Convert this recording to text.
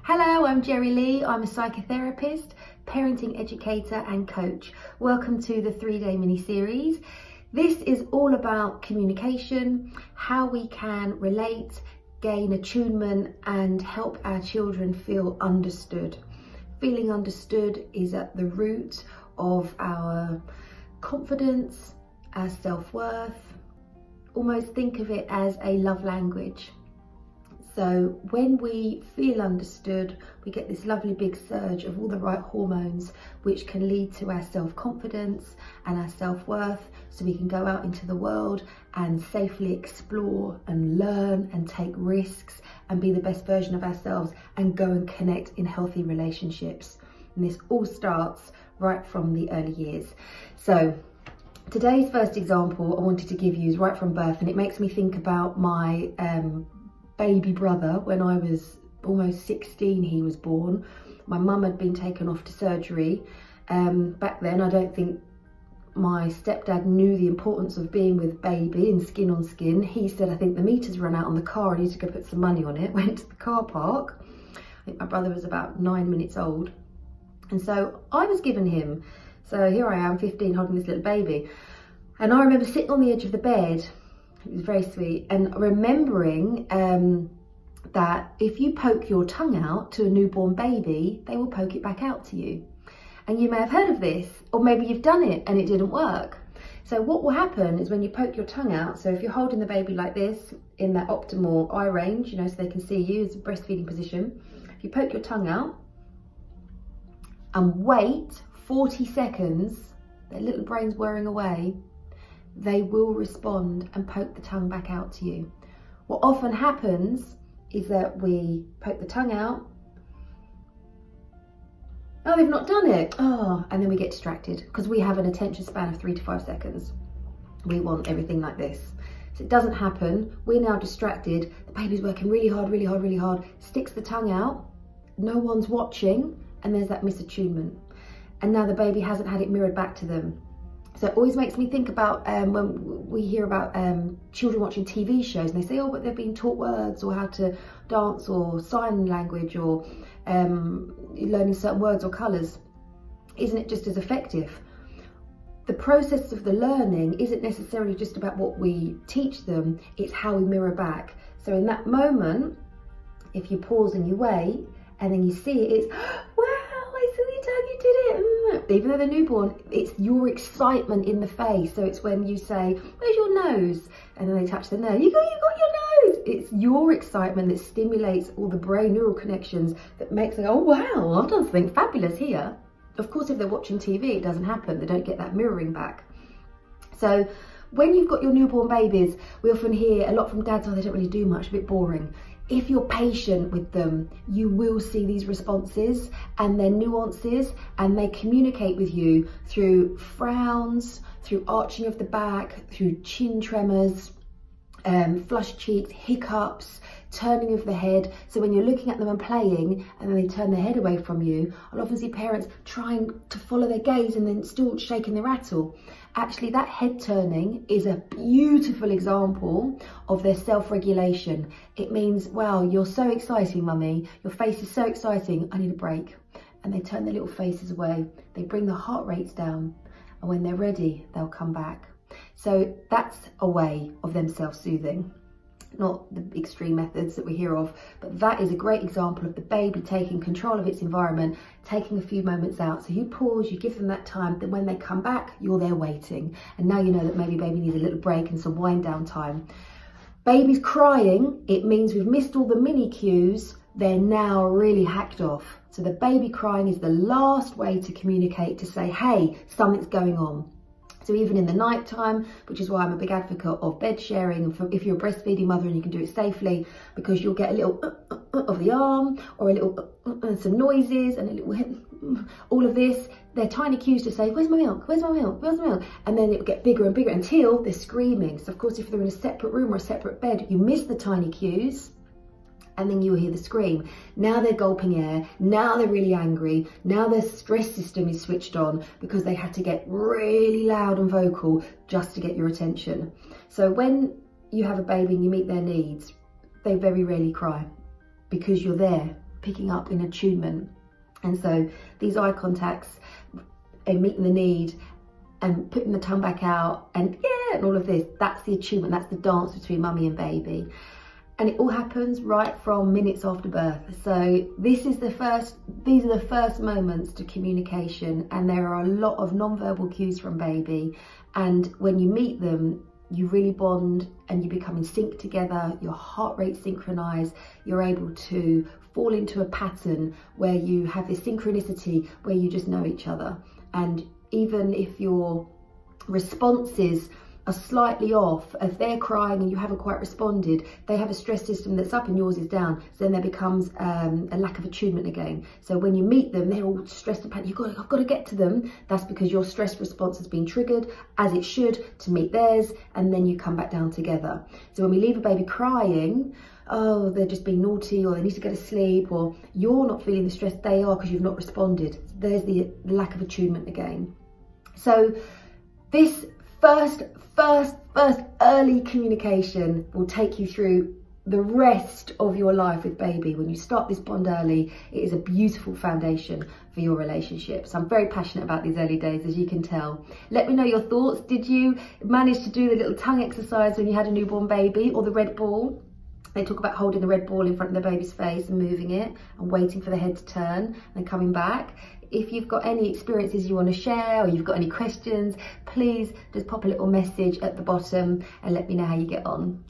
Hello, I'm Jerilee. I'm a psychotherapist, parenting educator and coach. Welcome to the 3-day mini-series. This is all about communication, how we can relate, gain attunement and help our children feel understood. Feeling understood is at the root of our confidence, our self-worth. Almost think of it as a love language. So when we feel understood, we get this lovely big surge of all the right hormones, which can lead to our self-confidence and our self-worth, so we can go out into the world and safely explore and learn and take risks and be the best version of ourselves and go and connect in healthy relationships. And this all starts right from the early years. So today's first example I wanted to give you is right from birth, and it makes me think about my baby brother. When I was almost 16, he was born. My mum had been taken off to surgery. Back then, I don't think my stepdad knew the importance of being with baby and skin on skin. He said, I think the meter's run out on the car, I need to go put some money on it. Went to the car park. I think my brother was about 9 minutes old. And so I was given him. So here I am, 15, holding this little baby. And I remember sitting on the edge of the bed. It was very sweet, and remembering that if you poke your tongue out to a newborn baby, they will poke it back out to you. And you may have heard of this, or maybe you've done it and it didn't work. So what will happen is when you poke your tongue out, so if you're holding the baby like this in that optimal eye range, you know, so they can see you, it's a breastfeeding position. If you poke your tongue out and wait 40 seconds, their little brain's whirring away, they will respond and poke the tongue back out to you. What often happens is that we poke the tongue out. Oh, they've not done it. Oh, and then we get distracted because we have an attention span of 3 to 5 seconds. We want everything like this. So it doesn't happen. We're now distracted. The baby's working really hard, really hard, really hard. Sticks the tongue out. No one's watching. And there's that misattunement. And now the baby hasn't had it mirrored back to them. So it always makes me think about when we hear about children watching TV shows and they say, oh, but they're being taught words or how to dance or sign language or learning certain words or colours. Isn't it just as effective? The process of the learning isn't necessarily just about what we teach them, it's how we mirror back. So in that moment, if you pause and you wait and then you see it, it's, wow, I saw your tongue, you did it. Even though they're newborn, it's your excitement in the face. So it's when you say, where's your nose? And then they touch the nose, you got your nose. It's your excitement that stimulates all the brain neural connections that makes them go, oh wow, I've done something fabulous here. Of course, if they're watching TV, it doesn't happen. They don't get that mirroring back. So when you've got your newborn babies, we often hear a lot from dads, oh, they don't really do much, a bit boring. If you're patient with them, you will see these responses and their nuances, and they communicate with you through frowns, through arching of the back, through chin tremors, flushed cheeks, hiccups, turning of the head. So when you're looking at them and playing and then they turn their head away from you, I'll often see parents trying to follow their gaze and then still shaking the rattle. Actually, that head turning is a beautiful example of their self-regulation. It means, wow, you're so exciting, mummy. Your face is so exciting. I need a break. And they turn their little faces away. They bring the heart rates down. And when they're ready, they'll come back. So that's a way of them self-soothing. Not the extreme methods that we hear of, but that is a great example of the baby taking control of its environment, taking a few moments out. So you pause, you give them that time, then when they come back, you're there waiting. And now you know that maybe baby needs a little break and some wind down time. Baby's crying, it means we've missed all the mini cues. They're now really hacked off. So the baby crying is the last way to communicate, to say, hey, something's going on. So even in the night time, which is why I'm a big advocate of bed sharing, and if you're a breastfeeding mother and you can do it safely, because you'll get a little of the arm or a little some noises and a little all of this. They're tiny cues to say, where's my milk? Where's my milk? Where's my milk? And then it'll get bigger and bigger until they're screaming. So of course, if they're in a separate room or a separate bed, you miss the tiny cues. And then you'll hear the scream. Now they're gulping air. Now they're really angry. Now their stress system is switched on because they had to get really loud and vocal just to get your attention. So when you have a baby and you meet their needs, they very rarely cry because you're there. picking up in attunement. And so these eye contacts and meeting the need and putting the tongue back out and yeah, and all of this, that's the attunement, that's the dance between mummy and baby. And it all happens right from minutes after birth. So these are the first moments to communication, and there are a lot of non-verbal cues from baby. And when you meet them, you really bond and you become in sync together, your heart rate synchronized, you're able to fall into a pattern where you have this synchronicity where you just know each other. And even if your responses are slightly off, if they're crying and you haven't quite responded, they have a stress system that's up and yours is down. So then there becomes a lack of attunement again. So when you meet them, they're all stressed and panicked. I've got to get to them. That's because your stress response has been triggered, as it should, to meet theirs, and then you come back down together. So when we leave a baby crying, oh, they're just being naughty, or they need to go to sleep, or you're not feeling the stress, they are, because you've not responded. There's the lack of attunement again. So this first early communication will take you through the rest of your life with baby. When you start this bond early, it is a beautiful foundation for your relationship. So I'm very passionate about these early days, as you can tell. Let me know your thoughts. Did you manage to do the little tongue exercise when you had a newborn baby, or the red ball? They talk about holding the red ball in front of the baby's face and moving it and waiting for the head to turn and then coming back. If you've got any experiences you want to share, or you've got any questions, please just pop a little message at the bottom and let me know how you get on.